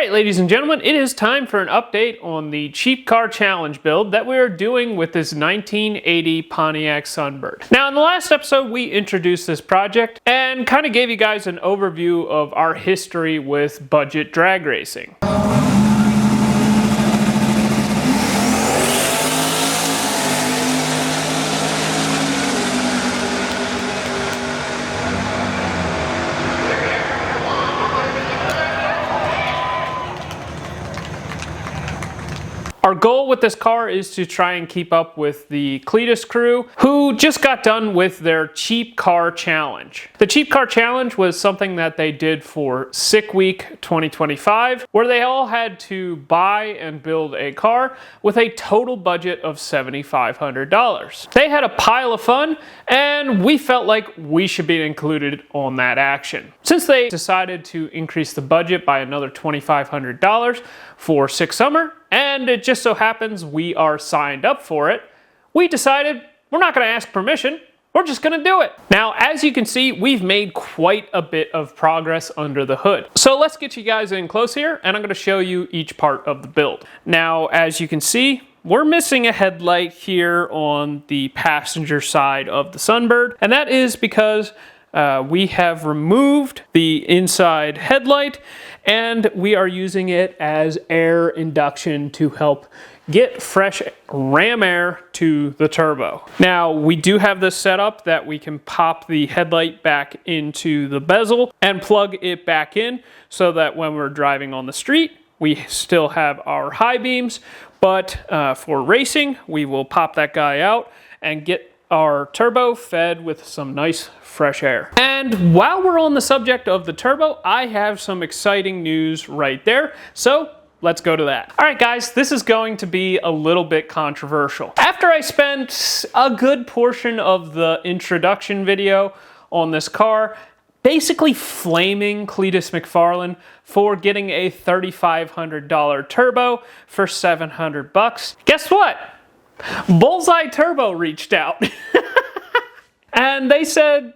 Alright, ladies and gentlemen, it is time for an update on the Cheap Car Challenge build that we are doing with this 1980 Pontiac Sunbird. Now, in the last episode, we introduced this project and kind of gave you guys an overview of our history with budget drag racing. Our goal with this car is to try and keep up with the Cleetus crew, who just got done with their Cheap Car Challenge. The Cheap Car Challenge was something that they did for Sick Week 2025, where they all had to buy and build a car with a total budget of $7,500. They had a pile of fun, and we felt like we should be included on that action. Since they decided to increase the budget by another $2,500 for Sick Summer, and it just so happens we are signed up for it, we decided we're not going to ask permission, we're just going to do it. Now, as you can see, we've made quite a bit of progress under the hood. So let's get you guys in close here, and I'm going to show you each part of the build. Now, as you can see, we're missing a headlight here on the passenger side of the Sunbird, and that is because we have removed the inside headlight and we are using it as air induction to help get fresh ram air to the turbo. Now, we do have this set up that we can pop the headlight back into the bezel and plug it back in so that when we're driving on the street, we still have our high beams, but for racing, we will pop that guy out and get our turbo fed with some nice fresh air. And while we're on the subject of the turbo, I have some exciting news right there. So let's go to that. All right, guys, this is going to be a little bit controversial. After I spent a good portion of the introduction video on this car, basically flaming Cleetus McFarlane for getting a $3,500 turbo for $700. Guess what? Bullseye Turbo reached out and they said,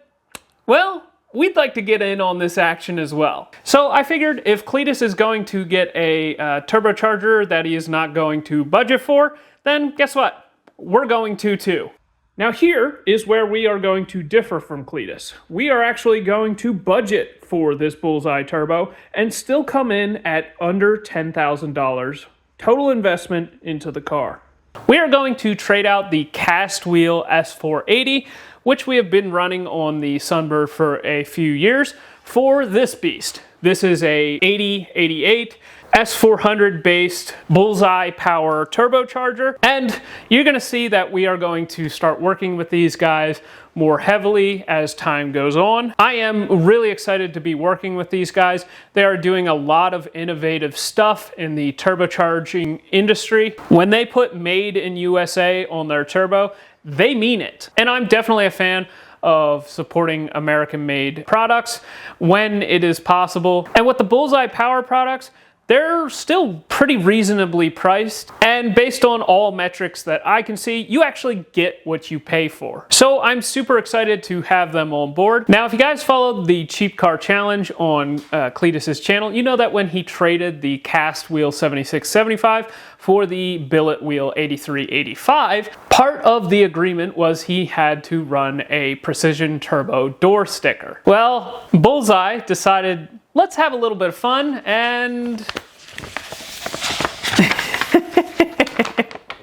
well, we'd like to get in on this action as well. So I figured if Cleetus is going to get a turbocharger that he is not going to budget for, then guess what? We're going to too. Now here is where we are going to differ from Cleetus. We are actually going to budget for this Bullseye Turbo and still come in at under $10,000 total investment into the car. We are going to trade out the cast wheel S480, which we have been running on the Sunbird for a few years, for this beast. This is a 8088 S400 based Bullseye Power Turbocharger, and you're going to see that we are going to start working with these guys more heavily as time goes on. I am really excited to be working with these guys. They are doing a lot of innovative stuff in the turbocharging industry. When they put Made in USA on their turbo, they mean it. And I'm definitely a fan of supporting American-made products when it is possible. And with the Bullseye Power products, they're still pretty reasonably priced, and based on all metrics that I can see, you actually get what you pay for. So I'm super excited to have them on board. Now, if you guys followed the Cheap Car Challenge on Cleetus's channel, you know that when he traded the cast wheel 7675 for the billet wheel 8385, part of the agreement was he had to run a precision turbo door sticker. Well, Bullseye decided, let's have a little bit of fun, and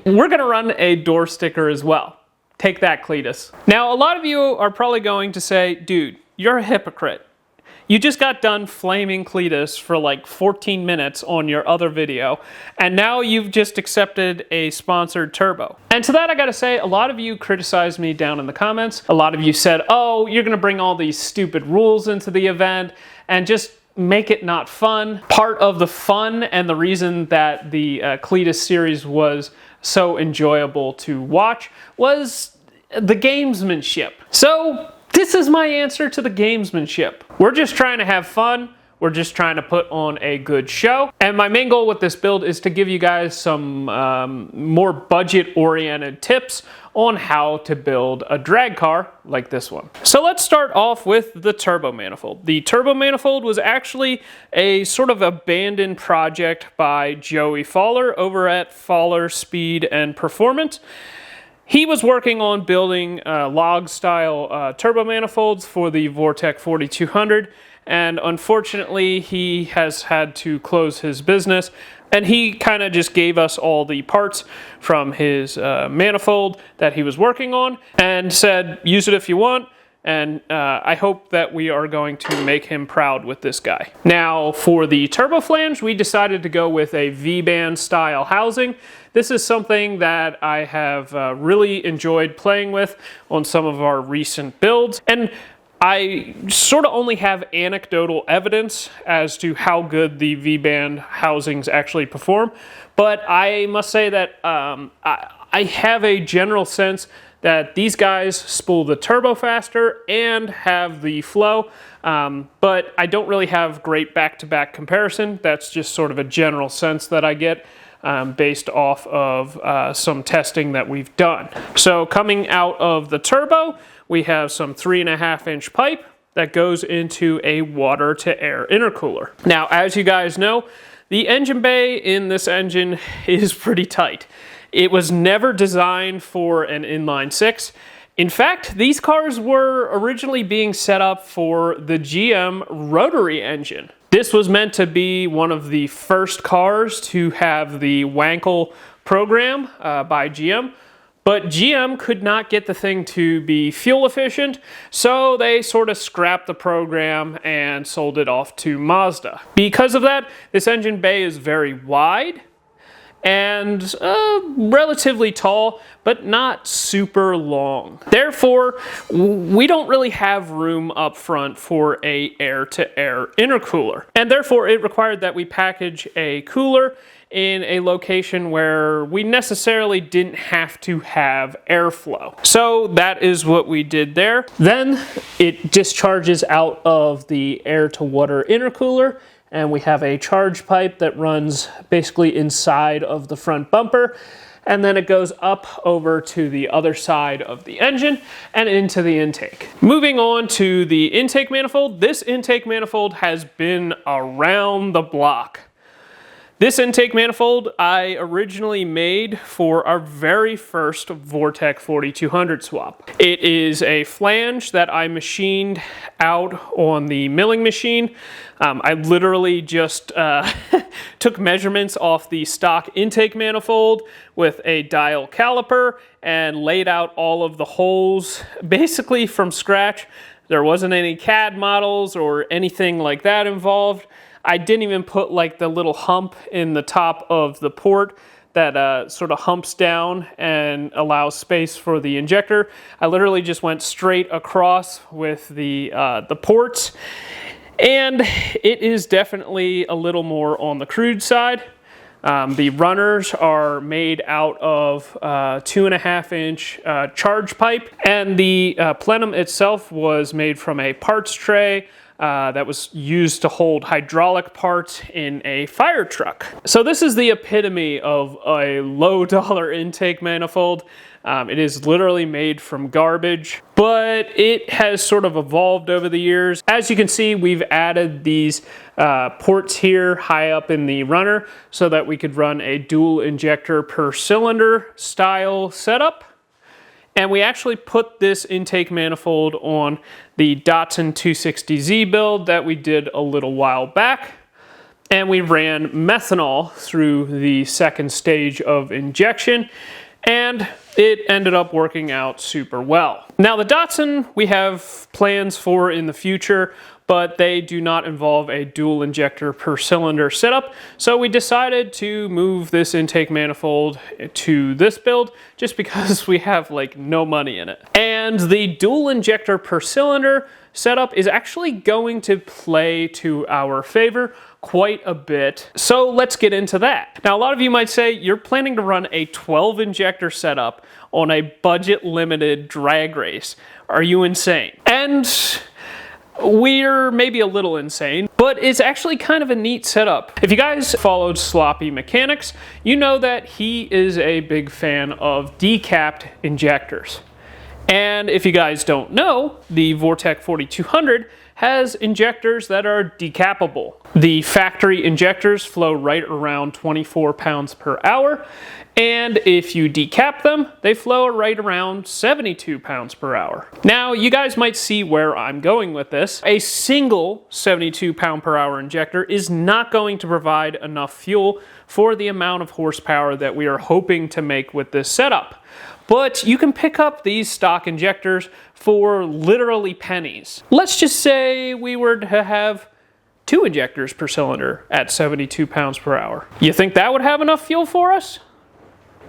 we're gonna run a door sticker as well. Take that, Cleetus. Now, a lot of you are probably going to say, dude, you're a hypocrite. You just got done flaming Cleetus for like 14 minutes on your other video, and now you've just accepted a sponsored turbo. And to that, I gotta say, a lot of you criticized me down in the comments. A lot of you said, oh, you're gonna bring all these stupid rules into the event and just make it not fun. Part of the fun and the reason that the Cleetus series was so enjoyable to watch was the gamesmanship. So this is my answer to the gamesmanship. We're just trying to have fun. We're just trying to put on a good show. And my main goal with this build is to give you guys some more budget-oriented tips on how to build a drag car like this one. So let's start off with the turbo manifold. The turbo manifold was actually a sort of abandoned project by Joey Fowler over at Fowler Speed and Performance. He was working on building log-style turbo manifolds for the Vortec 4200, and unfortunately he has had to close his business, and he kind of just gave us all the parts from his manifold that he was working on and said, use it if you want. And I hope that we are going to make him proud with this guy. Now, for the turbo flange, we decided to go with a V-band style housing. This is something that I have really enjoyed playing with on some of our recent builds. And I sort of only have anecdotal evidence as to how good the V-band housings actually perform. But I must say that I have a general sense that these guys spool the turbo faster and have the flow, but I don't really have great back-to-back comparison. That's just sort of a general sense that I get based off of some testing that we've done. So coming out of the turbo, we have some 3.5-inch pipe that goes into a water-to-air intercooler. Now, as you guys know, the engine bay in this engine is pretty tight. It was never designed for an inline six. In fact, these cars were originally being set up for the GM rotary engine. This was meant to be one of the first cars to have the Wankel program by GM, but GM could not get the thing to be fuel efficient, so they sort of scrapped the program and sold it off to Mazda. Because of that, this engine bay is very wide and relatively tall, but not super long. Therefore, we don't really have room up front for a air-to-air intercooler. And therefore, it required that we package a cooler in a location where we necessarily didn't have to have airflow. So that is what we did there. Then it discharges out of the air-to-water intercooler, and we have a charge pipe that runs basically inside of the front bumper, and then it goes up over to the other side of the engine and into the intake. Moving on to the intake manifold, this intake manifold has been around the block. This intake manifold I originally made for our very first Vortec 4200 swap. It is a flange that I machined out on the milling machine. I literally just took measurements off the stock intake manifold with a dial caliper and laid out all of the holes basically from scratch. There wasn't any CAD models or anything like that involved. I didn't even put like the little hump in the top of the port that sort of humps down and allows space for the injector. I literally just went straight across with the ports, and it is definitely a little more on the crude side. The runners are made out of 2.5-inch charge pipe, and the plenum itself was made from a parts tray that was used to hold hydraulic parts in a fire truck. So this is the epitome of a low-dollar intake manifold. It is literally made from garbage, but it has sort of evolved over the years. As you can see, we've added these ports here high up in the runner so that we could run a dual injector per cylinder style setup. And we actually put this intake manifold on the Datsun 260Z build that we did a little while back. And we ran methanol through the second stage of injection, and it ended up working out super well. Now the Datsun we have plans for in the future, but they do not involve a dual injector per cylinder setup. So we decided to move this intake manifold to this build just because we have like no money in it. And the dual injector per cylinder setup is actually going to play to our favor quite a bit. So let's get into that. Now, a lot of you might say you're planning to run a 12 injector setup on a budget limited drag race. Are you insane? And we're maybe a little insane, but it's actually kind of a neat setup. If you guys followed Sloppy Mechanics, you know that he is a big fan of decapped injectors. And if you guys don't know, the Vortec 4200 has injectors that are decappable. The factory injectors flow right around 24 pounds per hour, and if you decap them, they flow right around 72 pounds per hour. Now, you guys might see where I'm going with this. A single 72 pound per hour injector is not going to provide enough fuel for the amount of horsepower that we are hoping to make with this setup. But you can pick up these stock injectors for literally pennies. Let's just say we were to have 2 injectors per cylinder at 72 pounds per hour. You think that would have enough fuel for us?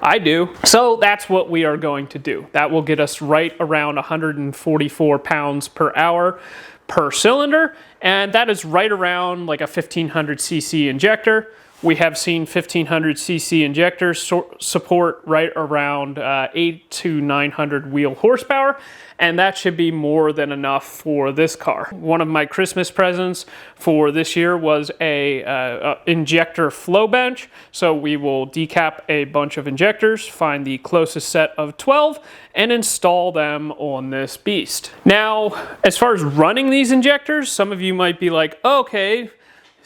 I do. So that's what we are going to do. That will get us right around 144 pounds per hour per cylinder, and that is right around like a 1500cc injector. We have seen 1500cc injectors support right around 800 to 900 wheel horsepower, and that should be more than enough for this car. One of my Christmas presents for this year was a injector flow bench, so we will decap a bunch of injectors, find the closest set of 12, and install them on this beast. Now, as far as running these injectors, some of you might be like, okay,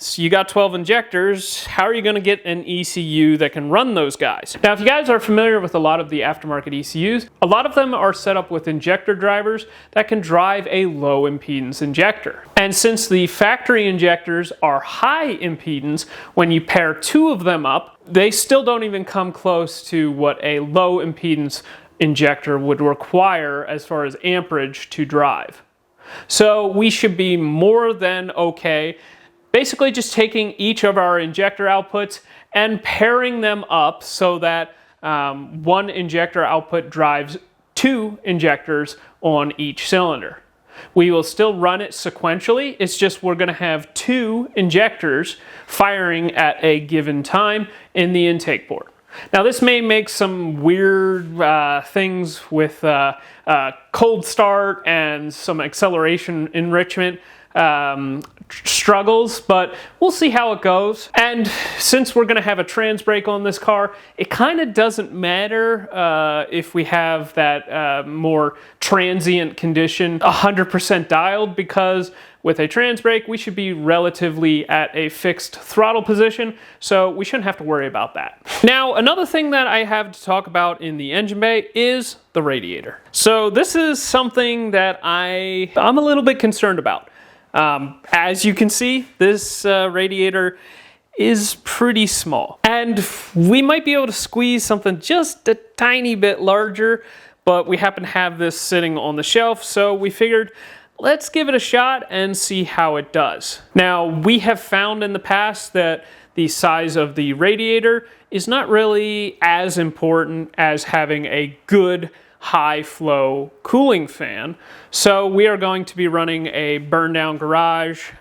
so you got 12 injectors, how are you going to get an ECU that can run those guys? Now, if you guys are familiar with a lot of the aftermarket ECUs, a lot of them are set up with injector drivers that can drive a low impedance injector. And since the factory injectors are high impedance, when you pair 2 of them up, they still don't even come close to what a low impedance injector would require as far as amperage to drive. So we should be more than okay basically just taking each of our injector outputs and pairing them up so that one injector output drives 2 injectors on each cylinder. We will still run it sequentially, it's just we're going to have 2 injectors firing at a given time in the intake port. Now, this may make some weird things with cold start and some acceleration enrichment struggles, but we'll see how it goes. And since we're going to have a trans brake on this car, it kind of doesn't matter if we have that more transient condition 100% dialed, because with a trans brake we should be relatively at a fixed throttle position, so we shouldn't have to worry about that. Now, another thing that I have to talk about in the engine bay is the radiator. So this is something that I'm a little bit concerned about. As you can see, this radiator is pretty small, and we might be able to squeeze something just a tiny bit larger, but we happen to have this sitting on the shelf, so we figured let's give it a shot and see how it does. Now, we have found in the past that the size of the radiator is not really as important as having a good high flow cooling fan. So we are going to be running a burn down garage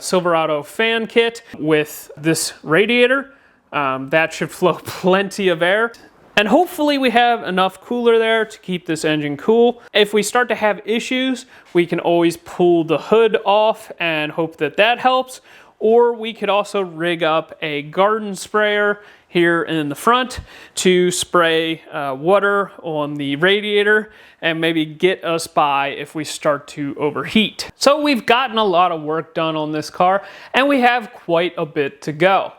Silverado fan kit with this radiator. That should flow plenty of air. And hopefully we have enough cooler there to keep this engine cool. If we start to have issues, we can always pull the hood off and hope that that helps. Or we could also rig up a garden sprayer here in the front to spray water on the radiator and maybe get us by if we start to overheat. So we've gotten a lot of work done on this car, and we have quite a bit to go.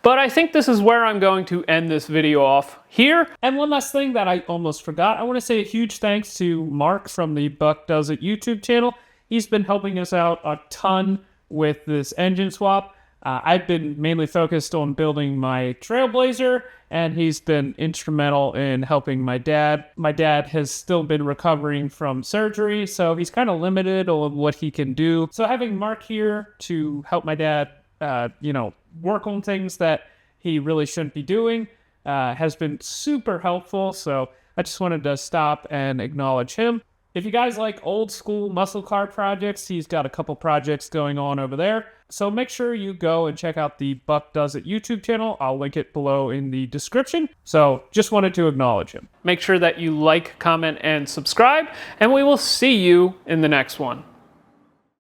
But I think this is where I'm going to end this video off here. And one last thing that I almost forgot, I want to say a huge thanks to Mark from the Buck Does It YouTube channel. He's been helping us out a ton with this engine swap. I've been mainly focused on building my Trailblazer, and he's been instrumental in helping my dad. My dad has still been recovering from surgery, so he's kind of limited on what he can do. So having Mark here to help my dad, work on things that he really shouldn't be doing has been super helpful. So I just wanted to stop and acknowledge him. If you guys like old school muscle car projects, he's got a couple projects going on over there. So make sure you go and check out the Buck Does It YouTube channel. I'll link it below in the description. So just wanted to acknowledge him. Make sure that you like, comment, and subscribe, and we will see you in the next one.